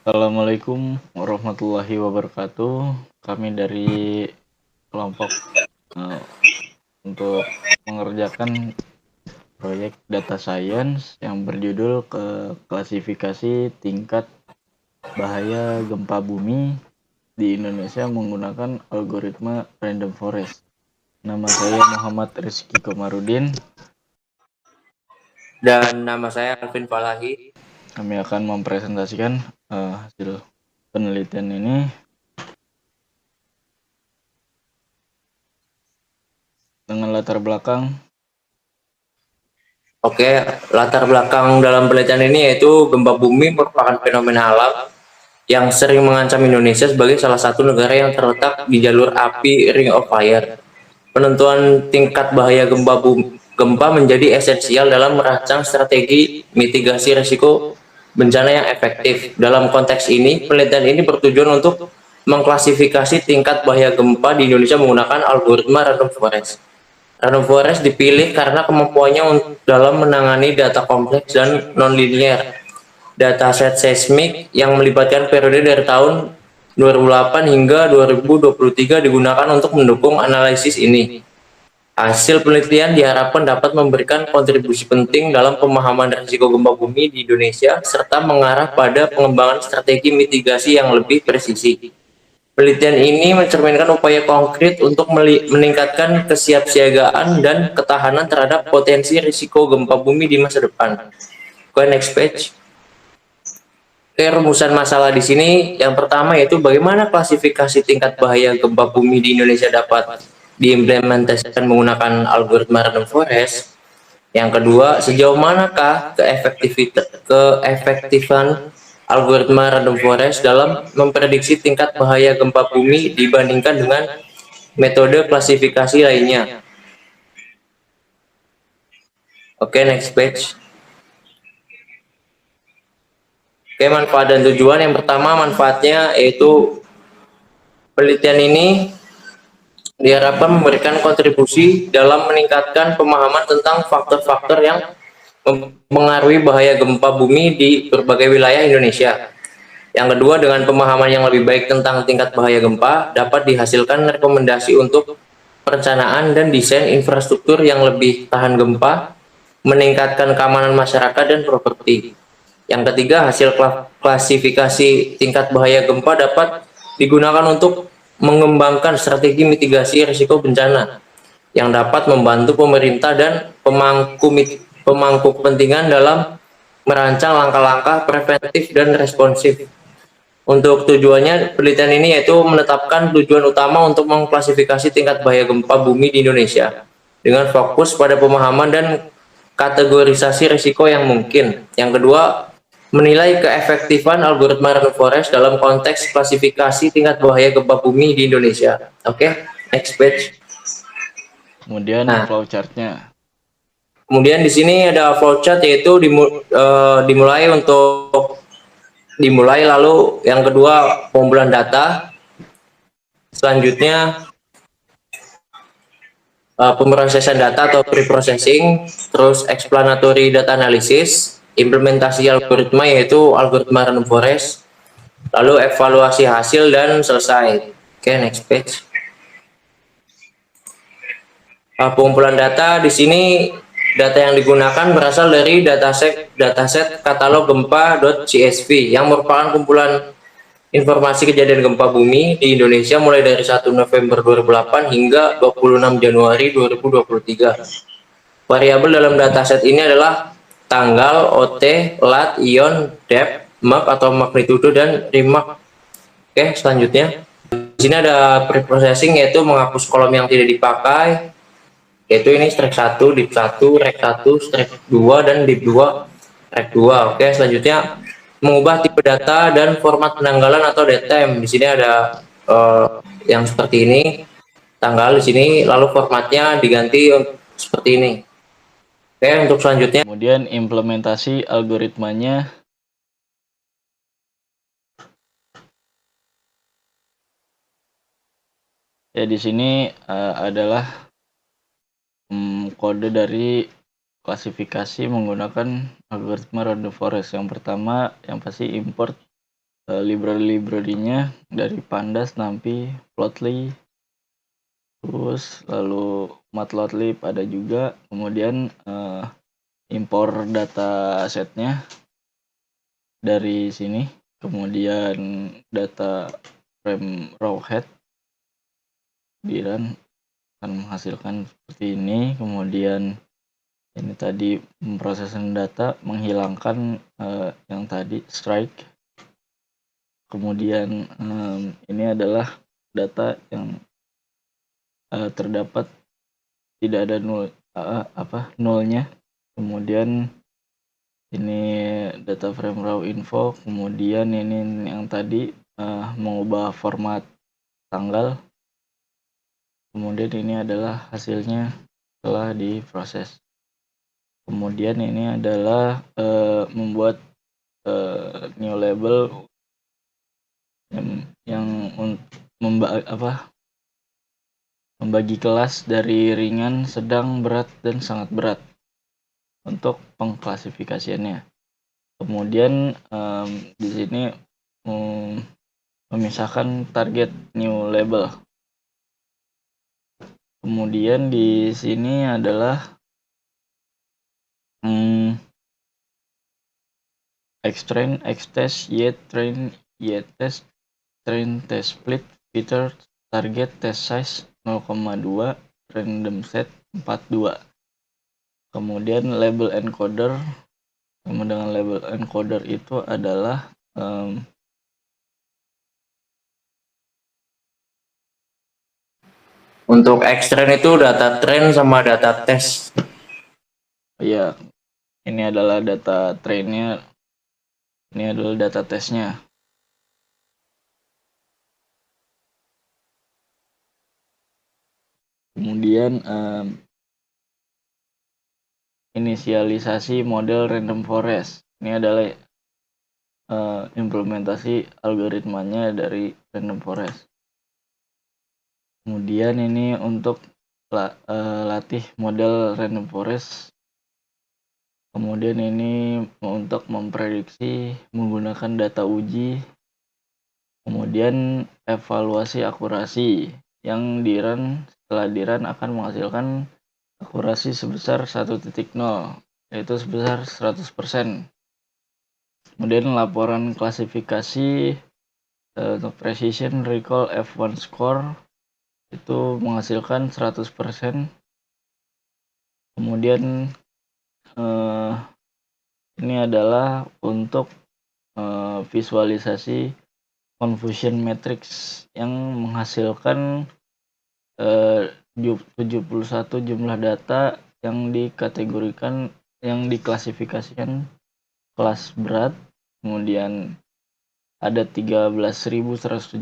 Assalamualaikum warahmatullahi wabarakatuh. Kami dari kelompok eh, untuk mengerjakan proyek data science yang berjudul klasifikasi tingkat bahaya gempa bumi di Indonesia menggunakan algoritma random forest. Nama saya Muhammad Rizky Komarudin. Dan nama saya Alvin Falahi. Kami akan mempresentasikan hasil penelitian ini. Dengan latar belakang. Oke, latar belakang dalam penelitian ini yaitu gempa bumi merupakan fenomena alam yang sering mengancam Indonesia sebagai salah satu negara yang terletak di jalur api Ring of Fire. Penentuan tingkat bahaya gempa menjadi esensial dalam merancang strategi mitigasi risiko bencana yang efektif. Dalam konteks ini, penelitian ini bertujuan untuk mengklasifikasi tingkat bahaya gempa di Indonesia menggunakan algoritma random forest. Random forest dipilih karena kemampuannya dalam menangani data kompleks dan non-linear. Dataset seismik yang melibatkan periode dari tahun 2008 hingga 2023 digunakan untuk mendukung analisis ini. Hasil penelitian diharapkan dapat memberikan kontribusi penting dalam pemahaman risiko gempa bumi di Indonesia serta mengarah pada pengembangan strategi mitigasi yang lebih presisi. Penelitian ini mencerminkan upaya konkret untuk meningkatkan kesiapsiagaan dan ketahanan terhadap potensi risiko gempa bumi di masa depan. Oke, next page. Oke, rumusan masalah di sini yang pertama yaitu bagaimana klasifikasi tingkat bahaya gempa bumi di Indonesia dapat diimplementasikan menggunakan algoritma random forest. Yang kedua, sejauh manakah keefektifan algoritma random forest dalam memprediksi tingkat bahaya gempa bumi dibandingkan dengan metode klasifikasi lainnya. Oke, next page. Oke, manfaat dan tujuan. Yang pertama, manfaatnya yaitu penelitian ini diharapkan memberikan kontribusi dalam meningkatkan pemahaman tentang faktor-faktor yang mempengaruhi bahaya gempa bumi di berbagai wilayah Indonesia. Yang kedua, dengan pemahaman yang lebih baik tentang tingkat bahaya gempa, dapat dihasilkan rekomendasi untuk perencanaan dan desain infrastruktur yang lebih tahan gempa, meningkatkan keamanan masyarakat dan properti. Yang ketiga, hasil klasifikasi tingkat bahaya gempa dapat digunakan untuk mengembangkan strategi mitigasi risiko bencana yang dapat membantu pemerintah dan pemangku kepentingan dalam merancang langkah-langkah preventif dan responsif. Untuk tujuannya, penelitian ini yaitu menetapkan tujuan utama untuk mengklasifikasi tingkat bahaya gempa bumi di Indonesia dengan fokus pada pemahaman dan kategorisasi risiko yang mungkin. Yang kedua, menilai keefektifan algoritma random forest dalam konteks klasifikasi tingkat bahaya gempa bumi di Indonesia. Oke, next page. Kemudian Nah, flowchartnya. kemudian di sini ada flowchart yaitu dimulai lalu yang kedua pengumpulan data, selanjutnya pemrosesan data atau pre-processing, terus explanatory data analysis, implementasi algoritma yaitu algoritma random forest, lalu evaluasi hasil dan selesai. Oke, next page. Pengumpulan data di sini data yang digunakan berasal dari dataset katalog gempa.csv yang merupakan kumpulan informasi kejadian gempa bumi di Indonesia mulai dari 1 November 2008 hingga 26 Januari 2023. Variabel dalam dataset ini adalah tanggal, OT, lat, ion, depth, Mach atau magnitudo, dan Remark. Oke, selanjutnya. Di sini ada preprocessing yaitu menghapus kolom yang tidak dipakai, yaitu ini strike 1, div 1, rek 1, strike 2, dan div 2, rek 2. Oke, selanjutnya mengubah tipe data dan format penanggalan atau datetime. Di sini ada yang seperti ini, tanggal di sini, lalu formatnya diganti seperti ini. Oke, untuk selanjutnya. Kemudian implementasi algoritmanya. Ya, di sini adalah kode dari klasifikasi menggunakan algoritma random forest. Yang pertama yang pasti import library-nya dari Pandas, NumPy, Plotly, terus lalu Matplotlib ada juga. Kemudian impor data setnya dari sini. Kemudian data frame raw head di run akan menghasilkan seperti ini. Kemudian ini tadi memproseskan data, menghilangkan yang tadi strike. Kemudian ini adalah data yang terdapat tidak ada nolnya. Kemudian ini data frame raw info. Kemudian ini yang tadi mengubah format tanggal. Kemudian ini adalah hasilnya setelah diproses. Kemudian ini adalah membuat new label yang membagi kelas dari ringan, sedang, berat, dan sangat berat untuk pengklasifikasiannya. Kemudian di sini memisahkan target new label. Kemudian di sini adalah Xtrain, Xtest, YTrain, YTest, train test split, filter, target test size 0,2, random set 42. Kemudian label encoder, dengan label encoder itu adalah untuk Xtrain itu data train sama data test. ya, ini adalah data trainnya, ini adalah data testnya. Kemudian inisialisasi model random forest. Ini adalah implementasi algoritmanya dari random forest. Kemudian ini untuk latih model random forest. Kemudian ini untuk memprediksi menggunakan data uji. Kemudian evaluasi akurasi yang setelah di-run akan menghasilkan akurasi sebesar 1.0, yaitu sebesar 100%. Kemudian laporan klasifikasi untuk precision recall F1 score itu menghasilkan 100%. Kemudian ini adalah untuk visualisasi confusion matrix yang menghasilkan 71 jumlah data yang dikategorikan, yang diklasifikasikan kelas berat. Kemudian ada 13.178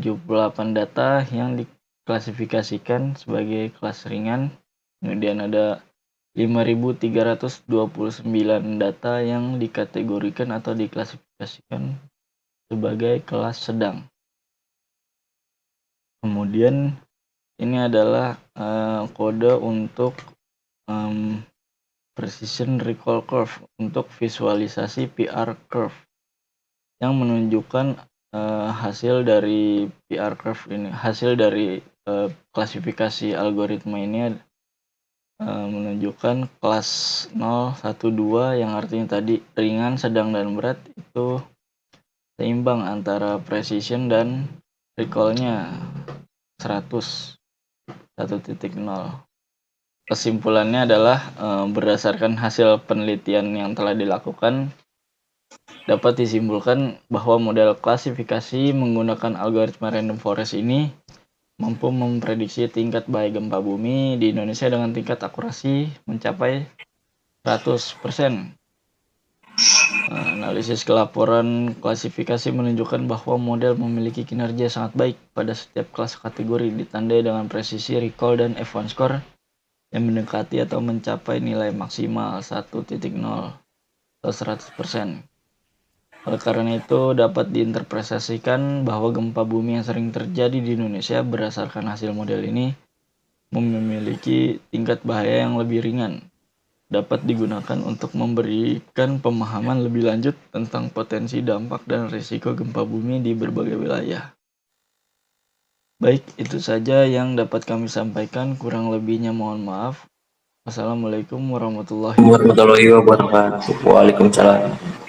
data yang diklasifikasikan sebagai kelas ringan. Kemudian ada 5.329 data yang dikategorikan atau diklasifikasikan sebagai kelas sedang. Kemudian ini adalah kode untuk precision recall curve untuk visualisasi PR curve yang menunjukkan hasil dari PR curve ini, hasil dari klasifikasi algoritma ini menunjukkan kelas 0, 1, 2 yang artinya tadi ringan, sedang, dan berat itu seimbang antara precision dan recall-nya 100, 1.0. Kesimpulannya adalah berdasarkan hasil penelitian yang telah dilakukan, dapat disimpulkan bahwa model klasifikasi menggunakan algoritma random forest ini mampu memprediksi tingkat bahaya gempa bumi di Indonesia dengan tingkat akurasi mencapai 100%. Analisis kelaporan klasifikasi menunjukkan bahwa model memiliki kinerja sangat baik pada setiap kelas kategori, ditandai dengan presisi recall dan F1 score yang mendekati atau mencapai nilai maksimal 1.0 atau 100%. Oleh karena itu, dapat diinterpretasikan bahwa gempa bumi yang sering terjadi di Indonesia berdasarkan hasil model ini memiliki tingkat bahaya yang lebih ringan dapat digunakan untuk memberikan pemahaman lebih lanjut tentang potensi dampak dan risiko gempa bumi di berbagai wilayah. Baik, itu saja yang dapat kami sampaikan, kurang lebihnya mohon maaf. Wassalamualaikum warahmatullahi wabarakatuh. Warahmatullahi wabarakatuh. Waalaikumsalam.